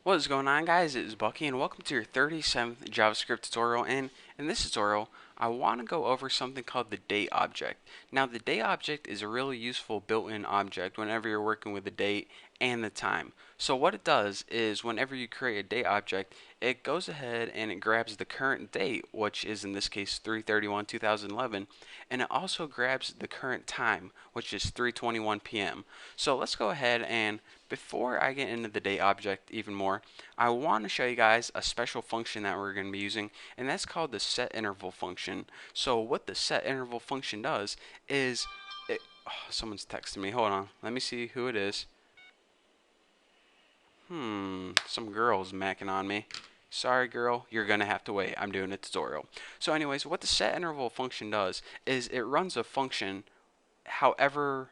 What is going on, guys? It is Bucky and welcome to your 37th JavaScript tutorial. And in this tutorial I want to go over something called the date object. Now the date object is a really useful built-in object whenever you're working with the date and the time. So what it does is whenever you create a date object, it goes ahead and it grabs the current date, which is in this case 3/31/2011, and it also grabs the current time, which is 3:21 p.m. So let's go ahead and before I get into the date object even more, I want to show you guys a special function that we're going to be using, and that's called the set interval function. So what the set interval function does is someone's texting me. Hold on. Let me see who it is. Some girl's macking on me. Sorry, girl, you're gonna have to wait. I'm doing a tutorial. So anyways, what the set interval function does is it runs a function however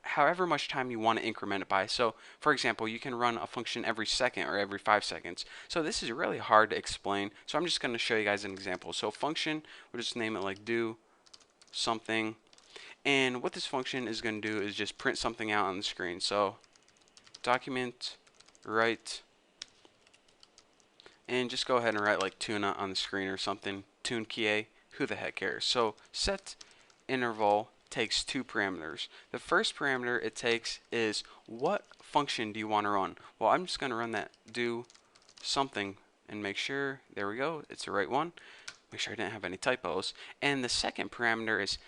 however much time you want to increment it by. So for example, you can run a function every second or every 5 seconds. So this is really hard to explain, so I'm just going to show you guys an example. So function, we'll just name it like do something, and what this function is going to do is just print something out on the screen. So document write, and just go ahead and write like tuna on the screen or something, tune key, who the heck cares. So set interval takes two parameters. The first parameter it takes is what function do you want to run? Well, I'm just going to run that do something and make sure, there we go, it's the right one. Make sure I didn't have any typos. And the second parameter is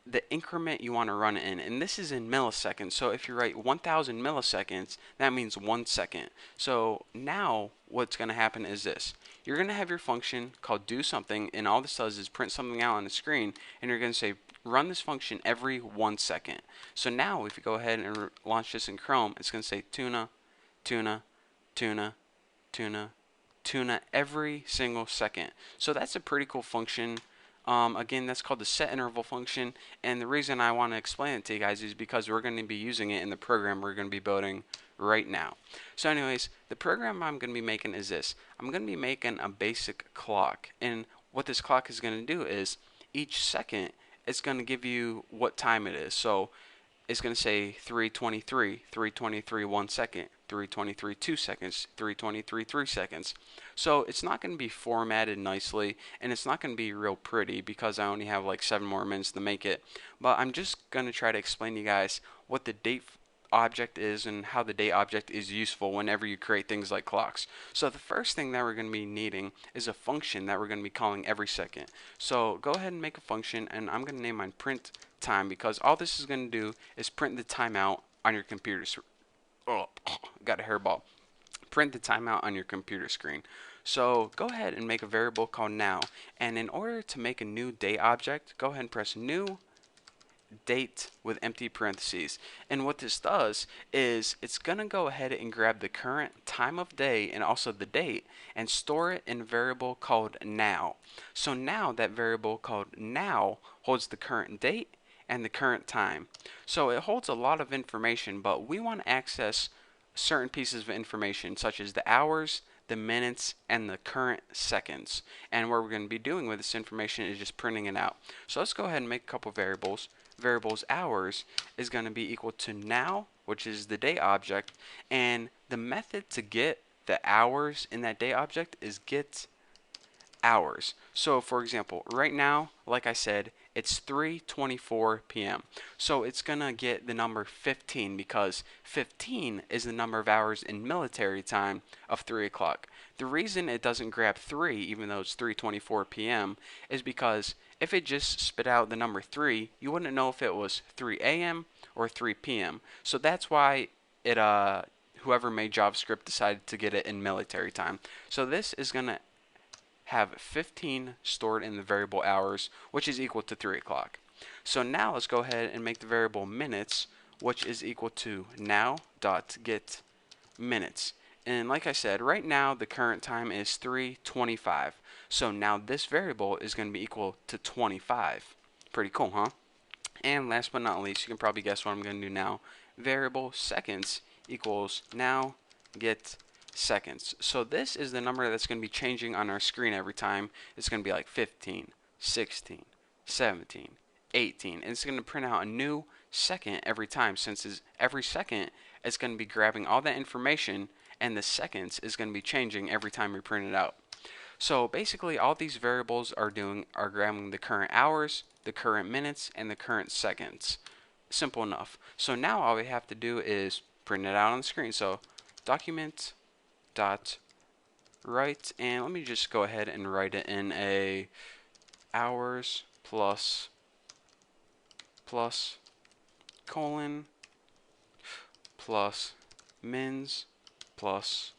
the increment you want to run it in, and this is in milliseconds. So if you write 1000 milliseconds, that means 1 second. So now what's going to happen is this: you're going to have your function called do something, and all this does is print something out on the screen, and you're going to say run this function every 1 second. So now if you go ahead and launch this in Chrome, it's going to say tuna, tuna, tuna, tuna, tuna every single second. So that's a pretty cool function. Again, that's called the set interval function, and the reason I want to explain it to you guys is because we're going to be using it in the program we're going to be building right now. So anyways, the program I'm going to be making is this. I'm going to be making a basic clock, and what this clock is going to do is each second it's going to give you what time it is. So it's going to say 3:23, 3:23 1 second, 3:23 2 seconds, 3:23 3 seconds. So it's not going to be formatted nicely, and it's not going to be real pretty because I only have like 7 more minutes to make it. But I'm just going to try to explain to you guys what the date object is and how the date object is useful whenever you create things like clocks. So the first thing that we're going to be needing is a function that we're going to be calling every second. So go ahead and make a function, and I'm going to name mine print time, because all this is going to do is print the timeout on your computer. Oh, got a hairball. Print the timeout on your computer screen. So go ahead and make a variable called now, and in order to make a new date object, go ahead and press new date with empty parentheses. And what this does is it's going to go ahead and grab the current time of day and also the date and store it in a variable called now. So now that variable called now holds the current date and the current time. So it holds a lot of information, but we want to access certain pieces of information such as the hours, the minutes, and the current seconds. And what we're going to be doing with this information is just printing it out. So let's go ahead and make a couple variables. Variables hours is going to be equal to now, which is the date object, and the method to get the hours in that date object is get hours. So for example, right now, like I said, it's 3:24 p.m. So it's gonna get the number 15 because 15 is the number of hours in military time of 3 o'clock. The reason it doesn't grab 3 even though it's 3:24 p.m. is because if it just spit out the number 3, you wouldn't know if it was 3 a.m. or 3 p.m. So that's why it whoever made JavaScript decided to get it in military time. So this is gonna have 15 stored in the variable hours, which is equal to 3 o'clock. So now let's go ahead and make the variable minutes, which is equal to now.get minutes. And like I said, right now the current time is 3:25. So now this variable is going to be equal to 25. Pretty cool, huh? And last but not least, you can probably guess what I'm going to do now. Variable seconds equals now get seconds. So this is the number that's going to be changing on our screen every time. It's going to be like 15, 16, 17, 18. And it's going to print out a new second every time, since every second it's going to be grabbing all that information and the seconds is going to be changing every time we print it out. So basically all these variables are grabbing the current hours, the current minutes, and the current seconds. Simple enough. So now all we have to do is print it out on the screen. So document dot write, and let me just go ahead and write it in a hours plus colon plus mins plus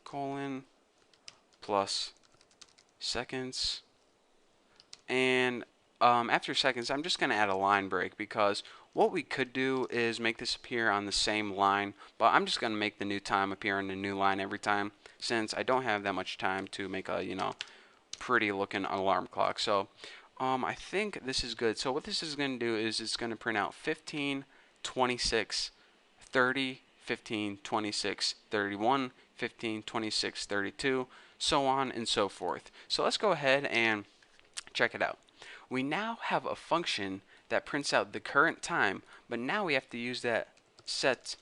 colon plus seconds, and after seconds I'm just going to add a line break, because what we could do is make this appear on the same line, but I'm just going to make the new time appear on the new line every time, since I don't have that much time to make a pretty looking alarm clock. So I think this is good. So what this is going to do is it's going to print out 15, 26, 30, 15, 26, 31, 15, 26, 32, so on and so forth. So let's go ahead and check it out. We now have a function that prints out the current time, but now we have to use that set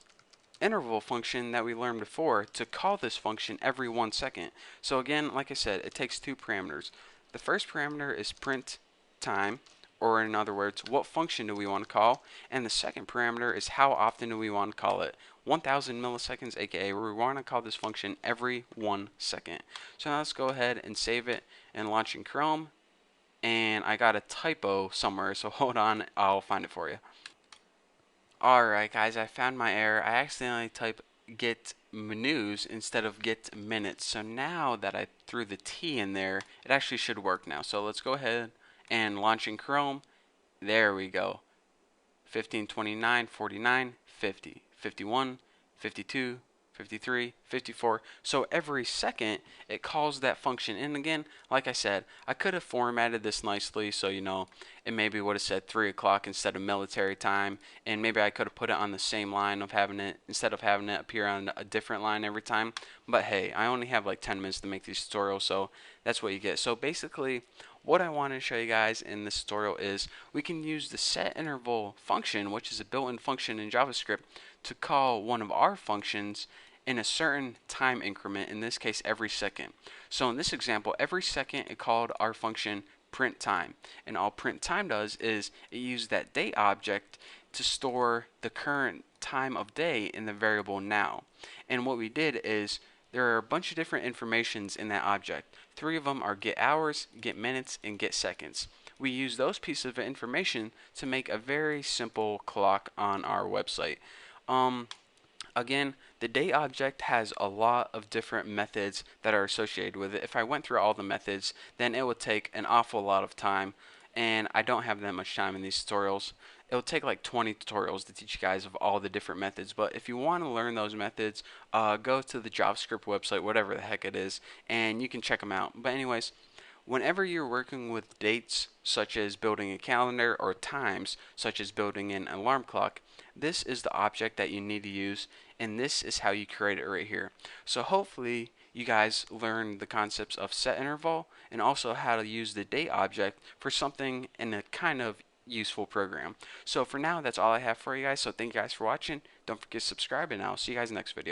interval function that we learned before to call this function every 1 second. So again, like I said, it takes two parameters. The first parameter is print time, or in other words, what function do we want to call, and the second parameter is how often do we want to call it. 1000 milliseconds, aka we want to call this function every 1 second. So now let's go ahead and save it and launch in Chrome. And I got a typo somewhere, so hold on, I'll find it for you. Alright guys, I found my error. I accidentally typed get menus instead of get minutes. So now that I threw the T in there, it actually should work now. So let's go ahead and launch in Chrome. There we go. 15, 29, 49, 50, 51, 52, 53, 54. So every second it calls that function. And again, like I said, I could have formatted this nicely so it maybe would have said 3 o'clock instead of military time, and maybe I could have put it on the same line of having it instead of having it appear on a different line every time. But hey, I only have like 10 minutes to make these tutorials, so that's what you get. So basically what I want to show you guys in this tutorial is we can use the set interval function, which is a built-in function in JavaScript, to call one of our functions in a certain time increment, in this case every second. So in this example, every second it called our function print time, and all print time does is it uses that date object to store the current time of day in the variable now. And what we did is there are a bunch of different informations in that object. 3 of them are get hours, get minutes, and get seconds. We use those pieces of information to make a very simple clock on our website. Again, the date object has a lot of different methods that are associated with it. If I went through all the methods, then it would take an awful lot of time, and I don't have that much time in these tutorials. It'll take like 20 tutorials to teach you guys of all the different methods, but if you want to learn those methods, go to the JavaScript website, whatever the heck it is, and you can check them out. But anyways, whenever you're working with dates, such as building a calendar, or times, such as building an alarm clock, this is the object that you need to use, and this is how you create it right here. So hopefully you guys learned the concepts of set interval and also how to use the date object for something in a kind of useful program. So for now, that's all I have for you guys. So thank you guys for watching. Don't forget to subscribe, and I'll see you guys next video.